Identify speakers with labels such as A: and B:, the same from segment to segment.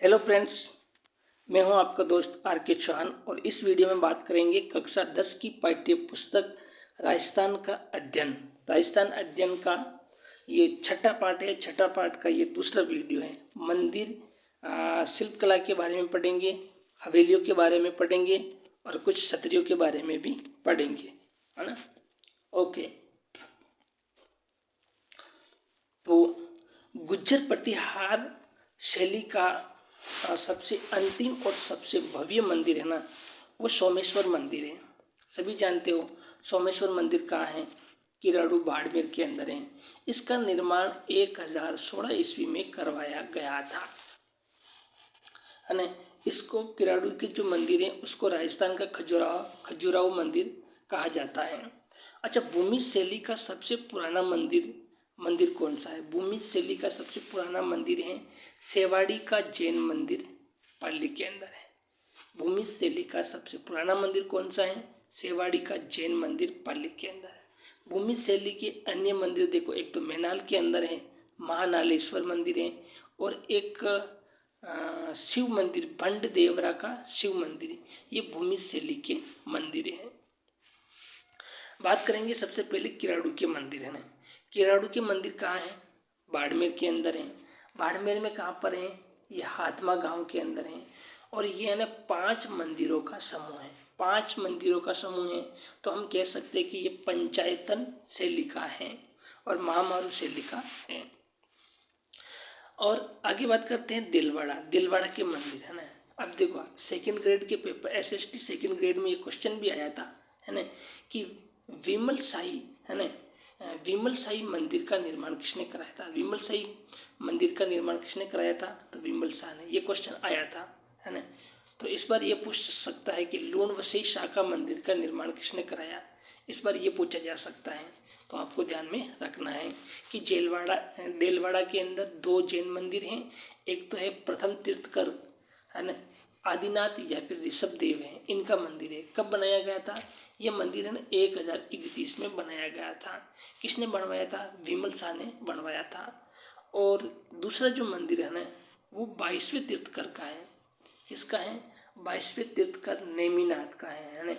A: Hello friends, मैं हूं आपका दोस्त आर के चौहान और इस वीडियो में बात करेंगे कक्षा 10 की पाठ्य पुस्तक राजस्थान का अध्ययन। राजस्थान अध्ययन का ये छठा पाठ है। छठा पाठ का ये दूसरा वीडियो है। मंदिर शिल्पकला के बारे में पढ़ेंगे, हवेलियों के बारे में पढ़ेंगे और कुछ क्षत्रियों के बारे में भी पढ़ेंगे, है ना। ओके, तो गुज्जर प्रतिहार शैली का सबसे अंतिम और सबसे भव्य मंदिर है ना, वो सोमेश्वर मंदिर है। सभी जानते हो सोमेश्वर मंदिर कहाँ है? किराड़ू बाड़मेर के अंदर है। इसका निर्माण 1016 ईस्वी में करवाया गया था, है ना। इसको किराड़ू के जो मंदिर है उसको राजस्थान का खजुराहो मंदिर कहा जाता है। अच्छा, भूमि शैली का सबसे पुराना मंदिर कौन सा है? भूमि शैली का सबसे पुराना मंदिर है सेवाड़ी का जैन मंदिर, पाली के अंदर है। भूमि शैली का सबसे पुराना मंदिर कौन सा है? सेवाड़ी का जैन मंदिर, पाली के अंदर है। भूमि शैली के अन्य मंदिर देखो, एक तो मैनाल के अंदर है, महानालेश्वर मंदिर है, और एक शिव मंदिर, भंड देवरा का शिव मंदिर है। ये भूमि शैली के मंदिर हैं। बात करेंगे सबसे पहले किराड़ू के मंदिर, है ना। किराड़ू के मंदिर कहाँ है? बाड़मेर के अंदर है। बाड़मेर में कहाँ पर है? ये हाथमा गांव के अंदर है। और ये है ना 5 मंदिरों का समूह है। 5 मंदिरों का समूह है, तो हम कह सकते हैं कि ये पंचायतन शैली का है और महामारू शैली का है। और आगे बात करते हैं दिलवाड़ा के मंदिर, है ना। अब देखो, सेकंड ग्रेड के पेपर एसएसटी सेकंड ग्रेड में ये क्वेश्चन भी आया था, है ना, कि विमल शाही, है ना, विमल शाही मंदिर का निर्माण किसने कराया था? विमल शाही मंदिर का निर्माण किसने कराया था? तो विमल शाह ने। ये क्वेश्चन आया था, है ना। तो इस बार ये पूछ सकता है कि लूण वसई शाखा मंदिर का निर्माण किसने कराया? इस बार ये पूछा जा सकता है। तो आपको ध्यान में रखना है कि देलवाड़ा के अंदर 2 जैन मंदिर हैं। एक तो है प्रथम तीर्थकर, है ना, आदिनाथ या फिर ऋषभ देव है, इनका मंदिर है। कब बनाया गया था? यह मंदिर है ना 1031 में बनाया गया था। किसने बनवाया था? विमल शाह ने बनवाया था। और दूसरा जो मंदिर है ना, वो 22वें तीर्थकर का है। किसका है? 22वें तीर्थकर नेमिनाथ का है ना।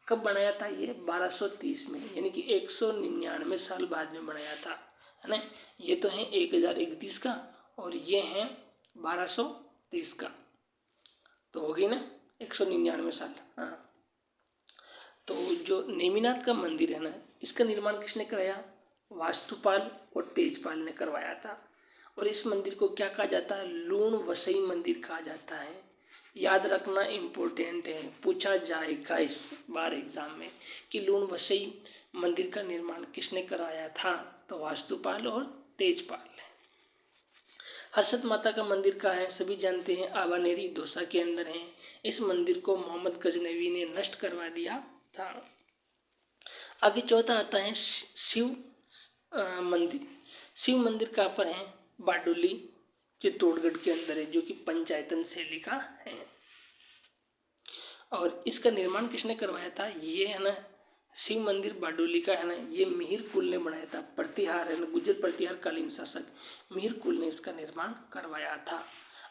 A: कब बनाया था? ये 1230 में, यानी कि 199 साल बाद में बनाया था, है ना। ये तो है 1031 का और ये है 1230 का, तो हो गई ना 199 साल। हाँ, तो जो नेमिनाथ का मंदिर है ना, इसका निर्माण किसने कराया? वास्तुपाल और तेजपाल ने करवाया था। और इस मंदिर को क्या कहा जाता है? लूण वसई मंदिर कहा जाता है। याद रखना इम्पोर्टेंट है, पूछा जाएगा इस बार एग्जाम में कि लूण वसई मंदिर का निर्माण किसने कराया था? तो वास्तुपाल और तेजपाल ने। हर्षद माता का मंदिर कहाँ है? सभी जानते हैं, आवानेरी दौसा के अंदर है। इस मंदिर को मोहम्मद गजनवी ने नष्ट करवा दिया था। आगे चौथा आता है शिव मंदिर। शिव मंदिर कहाँ पर है? बारडोली चित्तौड़गढ़ के अंदर है, जो कि पंचायतन शैली का है। और इसका निर्माण किसने करवाया था? ये है ना शिव मंदिर बारडोली का, है ना, ये मिहिर कुल ने बनाया था। प्रतिहार है ना, गुज्जर प्रतिहार कालीन शासक मिहिर कुल ने इसका निर्माण करवाया था।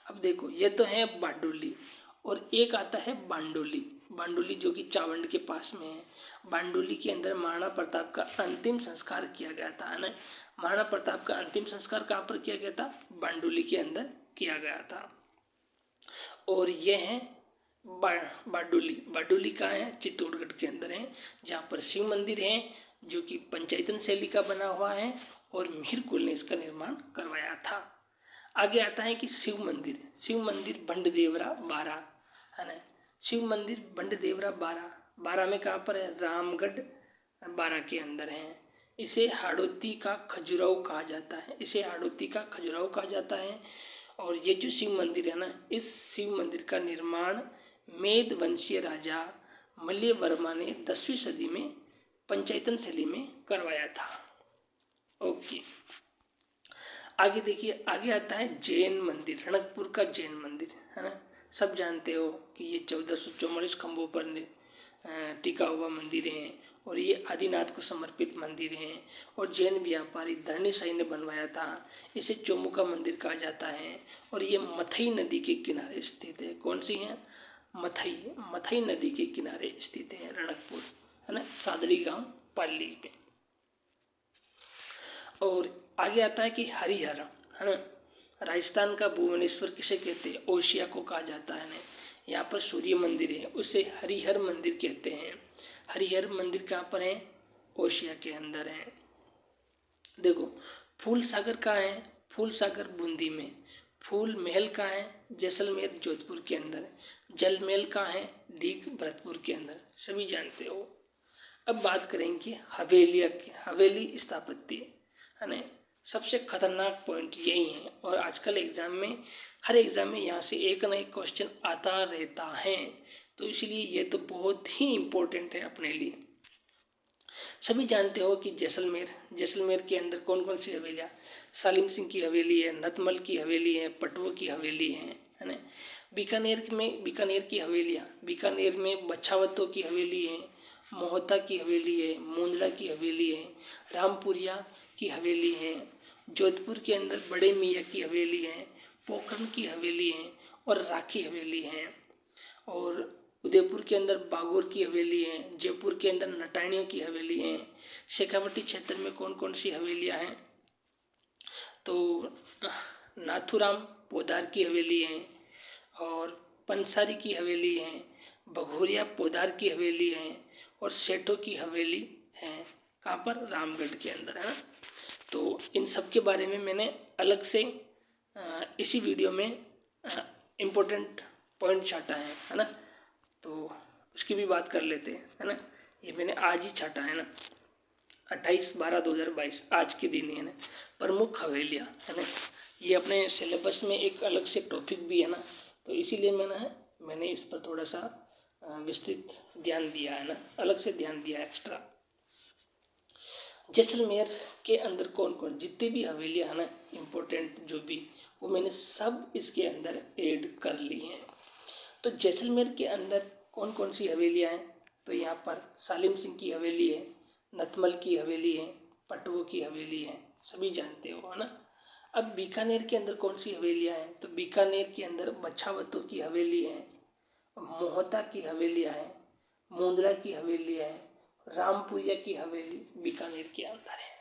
A: अब देखो, ये तो है बारडोली और एक आता है बांडोली। बांडोली जो कि चावंड के पास में है। बांडोली के अंदर महाराणा प्रताप का अंतिम संस्कार किया गया था, है ना। महाराणा प्रताप का अंतिम संस्कार कहाँ पर किया गया था? बांडोली के अंदर किया गया था। और ये है बारडोली कहाँ है? चित्तौड़गढ़ के अंदर है, जहाँ पर शिव मंदिर है जो कि पंचायतन शैली का बना हुआ है और मिहिर कुल ने इसका निर्माण करवाया था। आगे आता है कि शिव मंदिर बंडदेवरा 12, है ना। शिव मंदिर बंडदेवरा 12 में कहाँ पर है? रामगढ़ 12 के अंदर है। इसे हाड़ौती का खजुराहो कहा जाता है। और ये जो शिव मंदिर है ना, इस शिव मंदिर का निर्माण मेद वंशीय राजा मल्य वर्मा ने 10वीं सदी में पंचायतन शैली में करवाया था। ओके, आगे देखिए, आगे आता है जैन मंदिर, रणकपुर का जैन मंदिर, है ना। सब जानते हो कि ये 1444 खंभों पर टिका हुआ मंदिर है और ये आदिनाथ को समर्पित मंदिर है। और जैन व्यापारी धरणी शाही ने बनवाया था। इसे चौमुखा मंदिर कहा जाता है और ये मथई नदी के किनारे स्थित है। कौन सी है? मथई नदी के किनारे स्थित है रणकपुर, है ना, सादड़ी गांव पाली में। और आगे आता है कि हरिहर, है ना, राजस्थान का भुवनेश्वर किसे कहते हैं? ओशिया को कहा जाता है ना। यहाँ पर सूर्य मंदिर है, उसे हरिहर मंदिर कहते हैं। हरिहर मंदिर कहाँ पर है? ओशिया के अंदर है। देखो, फूल सागर कहाँ है? फूल सागर बूंदी में। फूल महल कहाँ है? जैसलमेर जोधपुर के अंदर है। जल महल कहाँ है? डीग भरतपुर के अंदर। सभी जानते हो। अब बात करेंगे हवेलिया की। हवेली स्थापत्य, है ना, सबसे खतरनाक पॉइंट यही है। और आजकल एग्जाम में, हर एग्जाम में यहाँ से एक ना एक क्वेश्चन आता रहता है, तो इसलिए ये तो बहुत ही इम्पोर्टेंट है अपने लिए। सभी जानते हो कि जैसलमेर के अंदर कौन कौन सी हवेलियाँ? सालिम सिंह की हवेली है, नतमल की हवेली है, पटवा की हवेली है ना। बीकानेर की हवेलियाँ, बीकानेर में बछावतों की हवेली है, मोहता की हवेली है, मुंद्रा की हवेली है, रामपुरिया की हवेली है। जोधपुर के अंदर बड़े मियाँ की हवेली है, पोखरण की हवेली है और राखी हवेली है। और उदयपुर के अंदर बागोर की हवेली है, जयपुर के अंदर नटाणियों की हवेली है। शेखावटी क्षेत्र में कौन कौन सी हवेलियां हैं? तो नाथुराम पोदार की हवेली है और पंसारी की हवेली है, बघोरिया पोदार की हवेली है और सेठों की हवेली है। कहाँ पर? रामगढ़ के अंदर, है ना। तो इन सब के बारे में मैंने अलग से इसी वीडियो में इम्पोर्टेंट पॉइंट छाटा है ना। तो उसकी भी बात कर लेते हैं, है ना। ये मैंने आज ही छाटा है ना, 28/12/2022, आज के दिन ही है ना। प्रमुख हवेलियाँ, है ना, ये अपने सिलेबस में एक अलग से टॉपिक भी है ना, तो इसीलिए मैंने इस पर थोड़ा सा विस्तृत ध्यान दिया है ना, अलग से ध्यान दिया एक्स्ट्रा। जैसलमेर के अंदर कौन कौन जितनी भी हवेलियाँ है ना इम्पोर्टेंट जो भी, वो मैंने सब इसके अंदर ऐड कर ली हैं। तो जैसलमेर के अंदर कौन कौन सी हवेलियाँ हैं? तो यहाँ पर सालिम सिंह की हवेली है, नतमल की हवेली है, पटवों की हवेली है, सभी जानते हो, है ना। अब बीकानेर के अंदर कौन सी हवेलियाँ हैं? तो बीकानेर के अंदर बछावतों की हवेली है, मोहता की हवेलियाँ हैं, मुंद्रा की हवेली है, रामपुरिया की हवेली बीकानेर के अंदर है।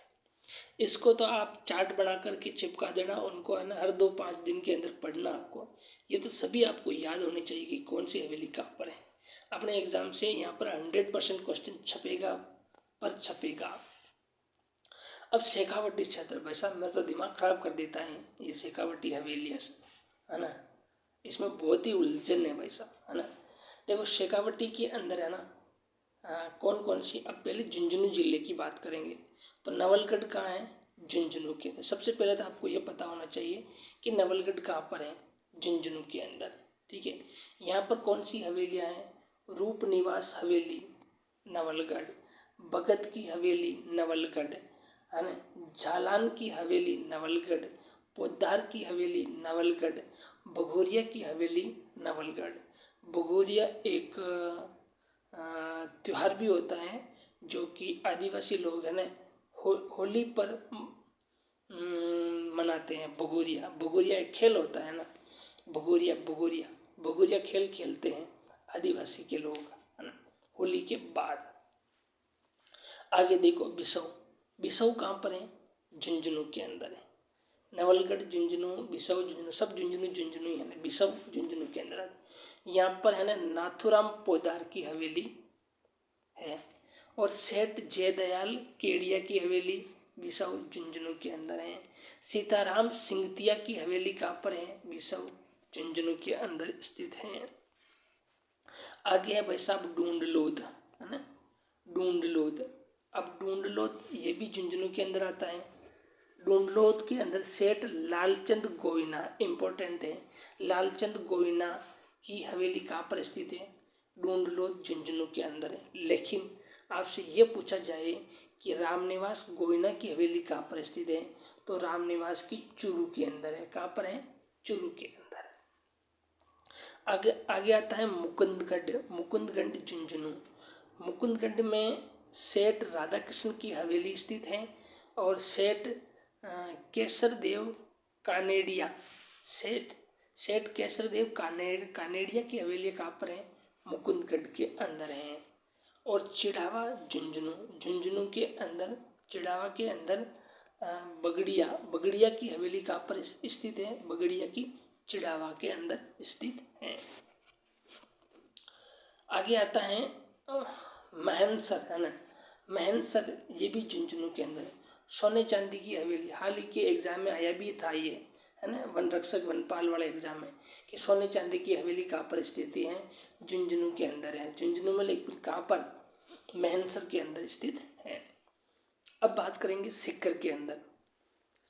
A: इसको तो आप चार्ट बना करके चिपका देना, उनको है ना, हर 2-5 दिन के अंदर पढ़ना आपको। ये तो सभी आपको याद होनी चाहिए कि कौन सी हवेली कहाँ पर है। अपने एग्जाम से यहाँ पर 100% क्वेश्चन छपेगा पर छपेगा। अब शेखावटी क्षेत्र, भाई साहब मेरा तो दिमाग खराब कर देता है ये शेखावटी हवेली, है ना। इसमें बहुत ही उलझन है भाई साहब, है ना। देखो शेखावटी के अंदर है ना कौन कौन सी, अब पहले झुंझुनू जिले की बात करेंगे। तो नवलगढ़ कहाँ है? झुंझुनू के अंदर। सबसे पहले तो आपको ये पता होना चाहिए कि नवलगढ़ कहाँ पर है? झुंझुनू के अंदर, ठीक है। यहाँ पर कौन सी हवेलियाँ हैं? रूप निवास हवेली नवलगढ़, भगत की हवेली नवलगढ़, है ना, झालान की हवेली नवलगढ़, पोद्दार की हवेली नवलगढ़, बघोरिया की हवेली नवलगढ़। बघोरिया एक त्योहार भी होता है जो कि आदिवासी लोग है ना होली पर मनाते हैं। भगोरिया एक खेल होता है ना, भगोरिया खेल खेलते हैं आदिवासी के लोग, है ना, होली के बाद। आगे देखो बिसौ कहाँ पर है? झुंझुनू के अंदर है। नवलगढ़, झुंझुनू, बिसौ, झुंझुनू, सब झुंझुनू ही है ना, बिसौ झुंझुनू के अंदर है। यहाँ पर है ना नाथुराम पोदार की हवेली है और सेठ जयदयाल केडिया की हवेली बिसौ झुंझुनू के अंदर है। सीताराम सिंगतिया की हवेली कहाँ पर है? बिसौ झुंझुनू के अंदर स्थित है। आगे है भाई साहब डूंडलोद, है ना, डूंडलोद। अब डूंडलोद ये भी झुंझुनू के अंदर आता है। डूंडलोद के अंदर सेठ लालचंद गोइना, इंपॉर्टेंट है, लालचंद गोइना की हवेली कहाँ पर स्थित है? डूंडलोद झुंझुनू के अंदर है। लेकिन आपसे ये पूछा जाए कि रामनिवास गोइना की हवेली कहाँ पर स्थित है? तो रामनिवास की चूरू के अंदर है। कहाँ पर है? चूरू के अंदर। आगे आता है मुकुंदगढ़ झुंझुनू। मुकुंदगढ़ में सेठ राधा कृष्ण की हवेली स्थित है और सेठ केसर देव कानेडिया सेठ सेठ केसर देव कानेडिया की हवेली कहाँ पर है? मुकुंदगढ़ के अंदर है। और चिड़ावा झुंझुनू झुंझुनू के अंदर चिड़ावा के अंदर बगड़िया बगड़िया की हवेली कहाँ पर स्थित है? बगड़िया की चिड़ावा के अंदर स्थित है। आगे आता है महनसर, है ना। महनसर ये भी झुंझुनू के अंदर है। सोने चांदी की हवेली, हाल ही के एग्जाम में आया भी था ये, है ना, वन रक्षक वनपाल वाला एग्जाम में, कि सोने चांदी की हवेली कहाँ पर स्थित है? झुंझुनू के अंदर है। झुंझुनू में लेकिन कहाँ पर? महनसर के अंदर स्थित है। अब बात करेंगे सिक्कर के अंदर।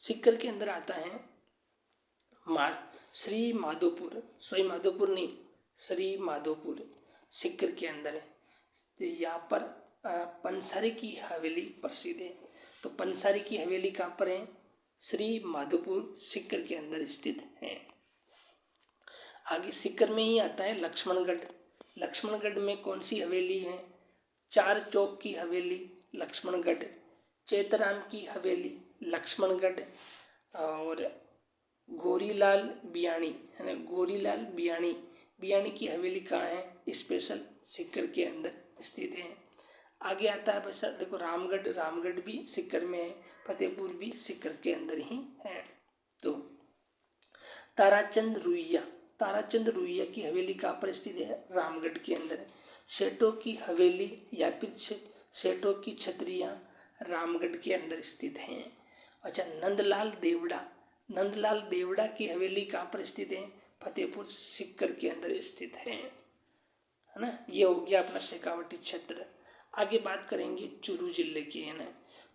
A: सिक्कर के अंदर आता है श्री माधोपुर नहीं, श्री माधोपुर सिक्कर के अंदर है। तो यहाँ पर पंसारी की हवेली प्रसिद्ध है। तो पंसारी की हवेली कहाँ पर है? श्री माधोपुर सिक्कर के अंदर स्थित है। आगे सिक्कर में ही आता है लक्ष्मणगढ़। लक्ष्मणगढ़ में कौन सी हवेली है? चार चौक की हवेली लक्ष्मणगढ़, चेतराम की हवेली लक्ष्मणगढ़, और गोरीलाल बियाणी, है ना, गोरीलाल बियाणी की हवेली कहाँ है? स्पेशल सिक्कर के अंदर स्थित है। आगे आता है बच्चा देखो रामगढ़ भी सिक्कर में है, फतेहपुर भी सिक्कर के अंदर ही है। तो ताराचंद रुइया की हवेली कहाँ पर स्थित है? रामगढ़ के अंदर है। सेठों की हवेली या फिर सेठों की छतरियाँ रामगढ़ के अंदर स्थित हैं। अच्छा, नंदलाल देवड़ा की हवेली कहाँ पर स्थित है? फतेहपुर सिक्कर के अंदर स्थित है ना। ये हो गया अपना शेखावटी क्षेत्र। आगे बात करेंगे चूरू जिले की, है ना।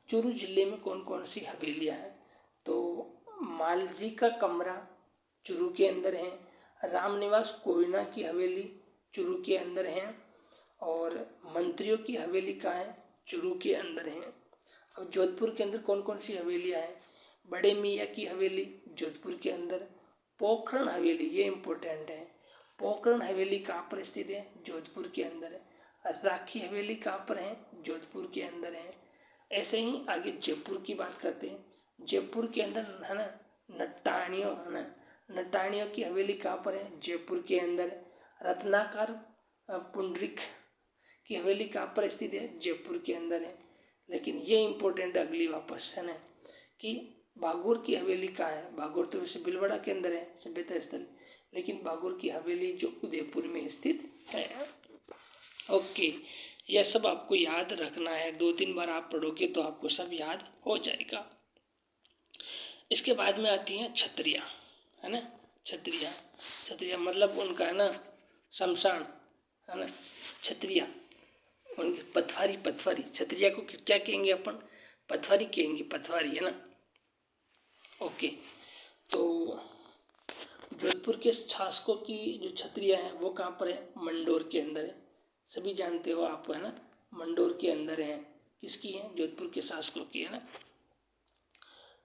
A: चूरू जिले में कौन कौन सी हवेलियाँ हैं? तो मालजी का कमरा चूरू के अंदर है, रामनिवास कोयना की हवेली चूरू के अंदर है, और मंत्रियों की हवेली कहाँ है? चूरू के अंदर है। अब जोधपुर के अंदर कौन कौन सी हवेलियाँ हैं? बड़े मियाँ की हवेली जोधपुर के अंदर, पोखरण हवेली, ये इम्पोर्टेंट है, पोखरण हवेली कहाँ पर स्थित है? जोधपुर के अंदर है। राखी हवेली कहाँ पर है? जोधपुर के अंदर है। ऐसे ही आगे जयपुर की बात करते हैं। जयपुर के अंदर, है ना, नट्टाणियों, है ना, नट्टाणियों की हवेली कहाँ पर है? जयपुर के अंदर। रत्नाकर पुंडरीक की हवेली कहाँ पर स्थित है? जयपुर के अंदर है। लेकिन ये इम्पोर्टेंट अगली वापस, है ना, कि भागौर की हवेली कहाँ है? भागौर तो वैसे भीलवाड़ा के अंदर है सभ्यता स्थल, लेकिन भागौर की हवेली जो उदयपुर में स्थित है। ओके, यह सब आपको याद रखना है, 2-3 बार आप पढ़ोगे तो आपको सब याद हो जाएगा। इसके बाद में आती हैं छतरियाँ, है ना। छतरिया मतलब उनका, है ना, शमशान, है ना, छतरिया उनकी पथवारी छतरिया को क्या कहेंगे अपन? पथवारी कहेंगे, पथवारी, है ना। ओके, तो जोधपुर के शासकों की जो छतरिया है वो कहाँ पर है? मंडोर के अंदर है। सभी जानते हो आप, है ना, मंडोर के अंदर है। किसकी है? जोधपुर के शासकों की, है ना।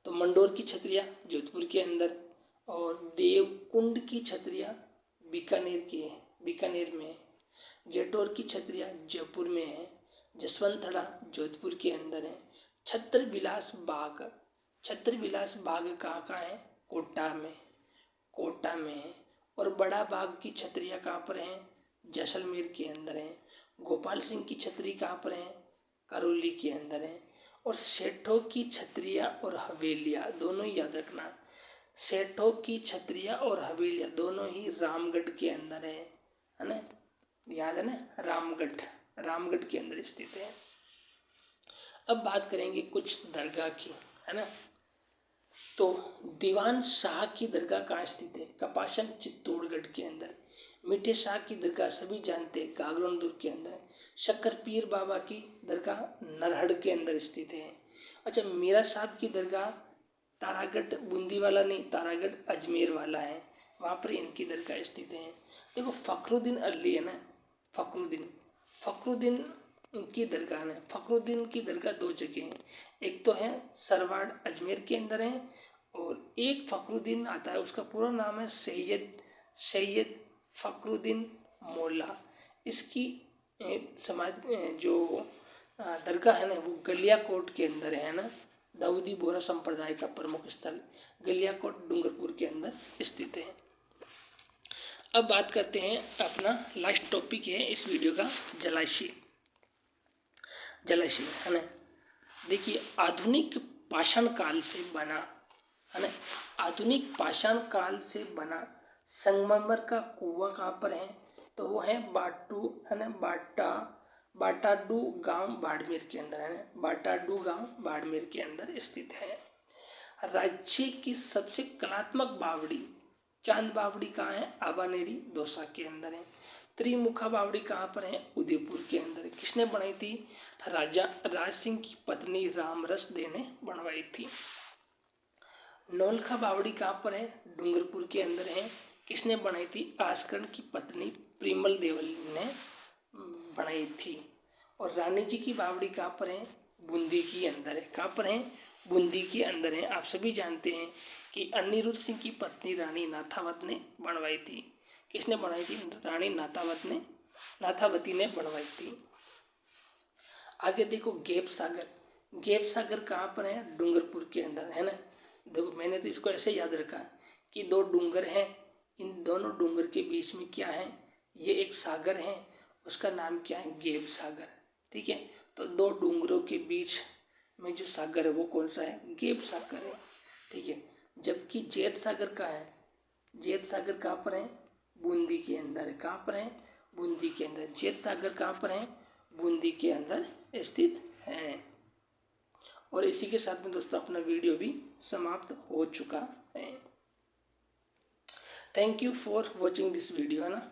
A: तो मंडोर की छतरिया जोधपुर के अंदर, और देवकुंड की छतरिया बीकानेर में है। गेटोर की छतरिया जयपुर में है। जसवंतड़ा जोधपुर के अंदर है। छत्रविलास बाग कहाँ है? कोटा में है। और बड़ा बाग की छतरिया कहाँ पर है? जैसलमेर के अंदर है। गोपाल सिंह की छतरी कहाँ पर है? करौली के अंदर है। और सेठों की छतरिया और हवेलियाँ दोनों ही याद रखना, सेठों की छतरिया और हवेलियाँ दोनों ही रामगढ़ के अंदर है ना, याद है ना, रामगढ़ के अंदर स्थित है। अब बात करेंगे कुछ दरगाह की, है ना। तो दीवान शाह की दरगाह कहाँ स्थित है? कपासन चित्तौड़गढ़ के अंदर। मीठे शाह की दरगाह सभी जानते हैं, गागरोन दुर्ग के अंदर। शक्कर पीर बाबा की दरगाह नरहड़ के अंदर स्थित है। अच्छा, मीरा साहब की दरगाह तारागढ़ बूंदी वाला नहीं, तारागढ़ अजमेर वाला है, वहाँ पर इनकी दरगाह स्थित है। देखो फखरुद्दीन अली, है ना, फखरुद्दीन की दरगाह है। फखरुद्दीन की दरगाह 2 जगह हैं, एक तो है सरवाड़ अजमेर के अंदर है, और एक फखरुद्दीन आता है, उसका पूरा नाम है सैयद फखरुद्दीन मोल्ला। इसकी समाज जो दरगाह है ना वो गलियाकोट के अंदर है ना। दाऊदी बोहरा संप्रदाय का प्रमुख स्थल गलियाकोट डूंगरपुर के अंदर स्थित है। अब बात करते हैं अपना लास्ट टॉपिक है इस वीडियो का, जलाशय। जलाशय है ना, देखिए आधुनिक पाषाण काल से बना है ना, आधुनिक पाषाण काल से बना संगमरमर का कुआं कहाँ पर है, तो वो है बाटू है ना, बाटाडू गांव बाड़मेर के अंदर है ना, बाटाडू गांव बाड़मेर के अंदर स्थित है। राज्य की सबसे कलात्मक बावड़ी चांद बावड़ी कहाँ है, आबानेरी दौसा के अंदर है। त्रिमुखा बावड़ी कहाँ पर है, उदयपुर के अंदर है। किसने बनाई थी, राजा राज सिंह की पत्नी रामरस दे ने बनवाई थी। नौलखा बावड़ी कहाँ पर है, डूंगरपुर के अंदर है। किसने बनाई थी, आस्करण की पत्नी प्रिमल देवली ने बनाई थी। और रानी जी की बावड़ी कहाँ पर है, बूंदी के अंदर है। कहाँ पर है, बूंदी के अंदर है। आप सभी जानते हैं कि अनिरुद्ध सिंह की पत्नी रानी नाथावत ने बनवाई थी। किसने बनाई थी, रानी नाथावती ने बनवाई थी। आगे देखो गेप सागर, गेप सागर कहाँ पर है, डूंगरपुर के अंदर है ना। देखो मैंने तो इसको ऐसे याद रखा कि दो डूंगर हैं, इन दोनों डूंगर के बीच में क्या है, ये एक सागर है, उसका नाम क्या है, गेप सागर। ठीक है, तो दो डूंगरों के बीच में जो सागर है वो कौन सा है, गेप सागर है। ठीक है, जबकि जेत सागर का है, जेत सागर कहाँ पर है, बूंदी के अंदर है। कहाँ पर है, बूंदी के अंदर। जेत सागर कहाँ पर है, बूंदी के अंदर स्थित है। और इसी के साथ में दोस्तों अपना वीडियो भी समाप्त हो चुका है। Thank you for watching this video है ना।